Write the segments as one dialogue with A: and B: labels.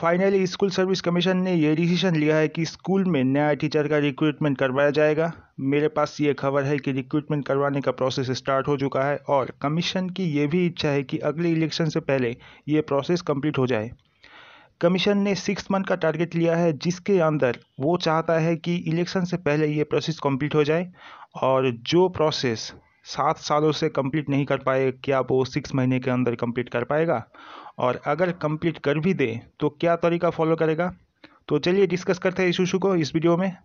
A: Finally school service commission ने ये decision लिया है कि स्कूल में नया टीचर का रिक्रूटमेंट करवाया जाएगा। मेरे पास ये खबर है कि रिक्रूटमेंट करवाने का प्रोसेस स्टार्ट हो चुका है और कमीशन की ये भी इच्छा है कि अगले इलेक्शन से पहले ये प्रोसेस कंप्लीट हो जाए। कमीशन ने 6 मंथ का टारगेट लिया है, जिसके अंदर वो चाहता है कि इलेक्शन से पहले ये प्रोसेस कंप्लीट हो जाए और जो प्रोसेस 7 सालों से कंप्लीट नहीं कर पाए, क्या वो 6 महीने के अंदर कंप्लीट कर पाएगा, और अगर कंप्लीट कर भी दे तो क्या तरीका फॉलो करेगा। तो चलिए डिस्कस करते हैं इस इशू को इस वीडियो में।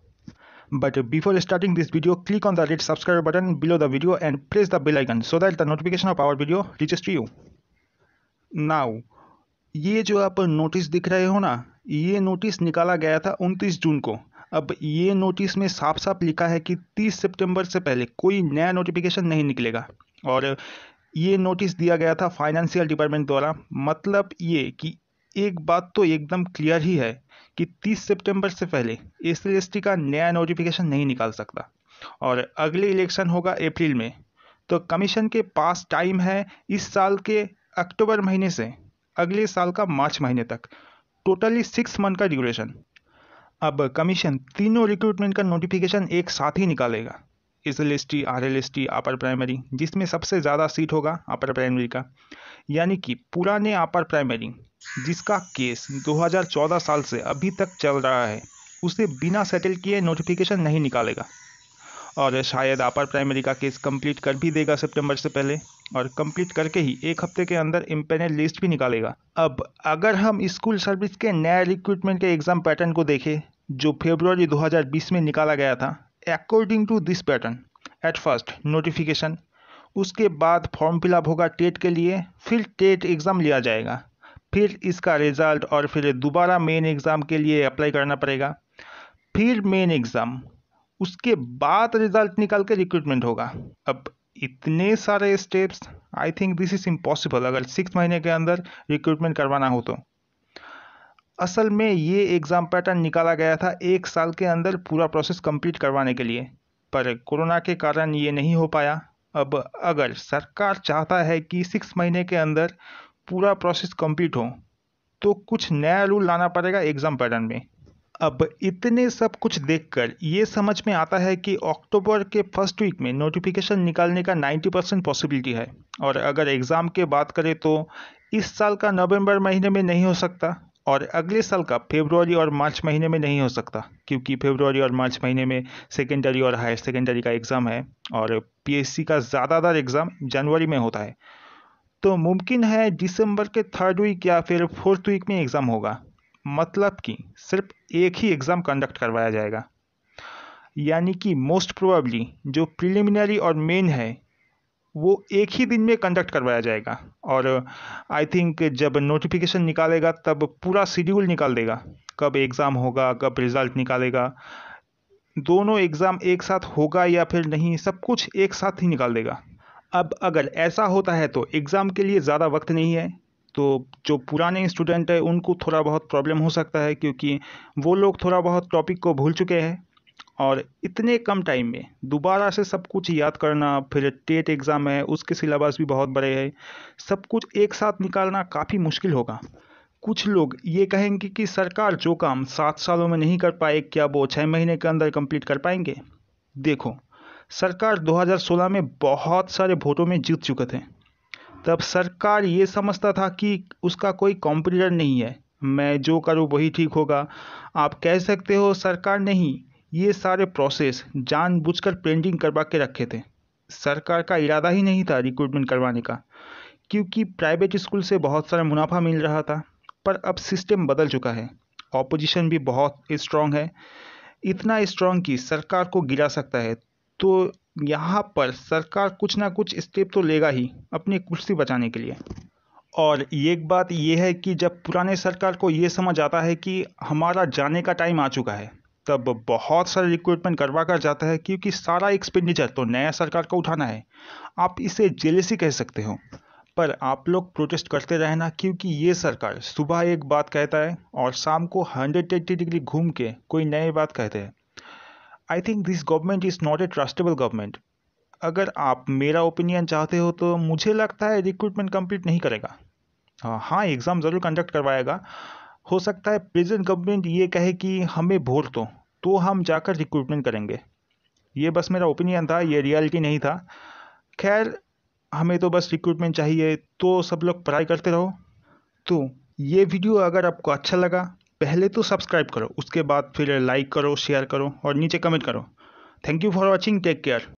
A: But before starting this video, click on the red subscribe button below the video and press the bell icon so that the notification of our video reaches to you. Now ये जो आप notice दिख रहे हो ना, ये notice निकाला गया था 29 जून को। अब ये नोटिस में साफ साफ लिखा है कि 30 सितंबर से पहले कोई नया नोटिफिकेशन नहीं निकलेगा और ये नोटिस दिया गया था फाइनेंशियल डिपार्टमेंट द्वारा। मतलब ये कि एक बात तो एकदम क्लियर ही है कि 30 सितंबर से पहले SC/ST का नया नोटिफिकेशन नहीं निकाल सकता और अगले इलेक्शन होगा अप्रैल में। तो कमीशन के पास टाइम है इस साल के अक्टूबर महीने से अगले साल का मार्च महीने तक, टोटली 6 मंथ का ड्यूरेशन। अब कमीशन तीनों रिक्रूटमेंट का नोटिफिकेशन एक साथ ही निकालेगा, SL/ST, RL/ST, अपर प्राइमरी, जिसमें सबसे ज़्यादा सीट होगा अपर प्राइमरी का। यानी कि पुराने अपर प्राइमरी जिसका केस 2014 साल से अभी तक चल रहा है, उसे बिना सेटल किए नोटिफिकेशन नहीं निकालेगा और शायद अपर प्राइमरी का केस कंप्लीट कर भी देगा सितंबर से पहले, और कंप्लीट करके ही एक हफ्ते के अंदर इम्पेनल लिस्ट भी निकालेगा। अब अगर हम स्कूल सर्विस के नए रिक्रूटमेंट के एग्जाम पैटर्न को देखें जो फरवरी 2020 में निकाला गया था, according to this pattern, at first notification, उसके बाद फॉर्म फिलअप होगा टेट के लिए, फिर टेट एग्ज़ाम लिया जाएगा, फिर इसका रिजल्ट और फिर दोबारा मेन एग्ज़ाम के लिए अप्लाई करना पड़ेगा, फिर मेन एग्ज़ाम, उसके बाद रिजल्ट निकाल के रिक्रूटमेंट होगा। अब इतने सारे steps, I think this is impossible अगर 6 महीने के अंदर रिक्रूटमेंट करवाना हो तो। असल में ये एग्ज़ाम पैटर्न निकाला गया था 1 साल के अंदर पूरा प्रोसेस कंप्लीट करवाने के लिए, पर कोरोना के कारण ये नहीं हो पाया। अब अगर सरकार चाहता है कि 6 महीने के अंदर पूरा प्रोसेस कंप्लीट हो तो कुछ नया रूल लाना पड़ेगा एग्ज़ाम पैटर्न में। अब इतने सब कुछ देखकर ये समझ में आता है कि अक्टूबर के फर्स्ट वीक में नोटिफिकेशन निकालने का 90% पॉसिबिलिटी है, और अगर एग्ज़ाम के बात करें तो इस साल का नवंबर महीने में नहीं हो सकता और अगले साल का फरवरी और मार्च महीने में नहीं हो सकता, क्योंकि फरवरी और मार्च महीने में सेकेंडरी और हायर सेकेंडरी का एग्ज़ाम है और PSC का ज़्यादातर एग्ज़ाम जनवरी में होता है। तो मुमकिन है दिसंबर के थर्ड वीक या फिर फोर्थ वीक में एग्ज़ाम होगा। मतलब कि सिर्फ एक ही एग्ज़ाम कंडक्ट करवाया जाएगा, यानी कि मोस्ट प्रोबेबली जो प्रिलिमिनरी और मेन है वो एक ही दिन में कंडक्ट करवाया जाएगा। और आई थिंक जब नोटिफिकेशन निकालेगा तब पूरा शेड्यूल निकाल देगा, कब एग्ज़ाम होगा, कब रिज़ल्ट निकालेगा, दोनों एग्ज़ाम एक साथ होगा या फिर नहीं, सब कुछ एक साथ ही निकाल देगा। अब अगर ऐसा होता है तो एग्ज़ाम के लिए ज़्यादा वक्त नहीं है, तो जो पुराने स्टूडेंट है उनको थोड़ा बहुत प्रॉब्लम हो सकता है, क्योंकि वो लोग थोड़ा बहुत टॉपिक को भूल चुके हैं और इतने कम टाइम में दोबारा से सब कुछ याद करना, फिर टेट एग्ज़ाम है उसके सिलेबस भी बहुत बड़े हैं, सब कुछ एक साथ निकालना काफ़ी मुश्किल होगा। कुछ लोग ये कहेंगे कि सरकार जो काम 7 सालों में नहीं कर पाए, क्या वो 6 महीने के अंदर कंप्लीट कर पाएंगे। देखो, सरकार 2016 में बहुत सारे वोटों में जीत चुके थे। तब सरकार ये समझता था कि उसका कोई कॉम्पिटिटर नहीं है, मैं जो करूँ वही ठीक होगा। आप कह सकते हो सरकार नहीं, ये सारे प्रोसेस जानबूझकर पेंडिंग करवा के रखे थे। सरकार का इरादा ही नहीं था रिक्रूटमेंट करवाने का, क्योंकि प्राइवेट स्कूल से बहुत सारा मुनाफा मिल रहा था। पर अब सिस्टम बदल चुका है, ऑपोजिशन भी बहुत स्ट्रांग है, इतना स्ट्रांग कि सरकार को गिरा सकता है। तो यहाँ पर सरकार कुछ ना कुछ स्टेप तो लेगा ही अपनी कुर्सी बचाने के लिए। और एक बात यह है कि जब पुराने सरकार को ये समझ आता है कि हमारा जाने का टाइम आ चुका है, तब बहुत सारे रिक्रूटमेंट करवा कर जाता है, क्योंकि सारा एक्सपेंडिचर तो नया सरकार को उठाना है। आप इसे जेलेसी कह सकते हो, पर आप लोग प्रोटेस्ट करते रहना, क्योंकि ये सरकार सुबह एक बात कहता है और शाम को 180 डिग्री घूम के कोई नई बात कहते हैं। I think this government is not a trustable government. अगर आप मेरा ओपिनियन चाहते हो तो मुझे लगता है रिक्रूटमेंट कंप्लीट नहीं करेगा। हाँ, एग्ज़ाम ज़रूर कंडक्ट करवाएगा, हो सकता है प्रेजेंट गवर्नमेंट ये कहे कि हमें वोट दो तो हम जाकर रिक्रूटमेंट करेंगे। ये बस मेरा ओपिनियन था, ये रियलिटी नहीं था। खैर, हमें तो बस रिक्रूटमेंट चाहिए, तो सब लोग पढ़ाई करते रहो। तो ये वीडियो अगर आपको अच्छा लगा, पहले तो सब्सक्राइब करो, उसके बाद फिर लाइक करो, शेयर करो और नीचे कमेंट करो। Thank you for watching, take care.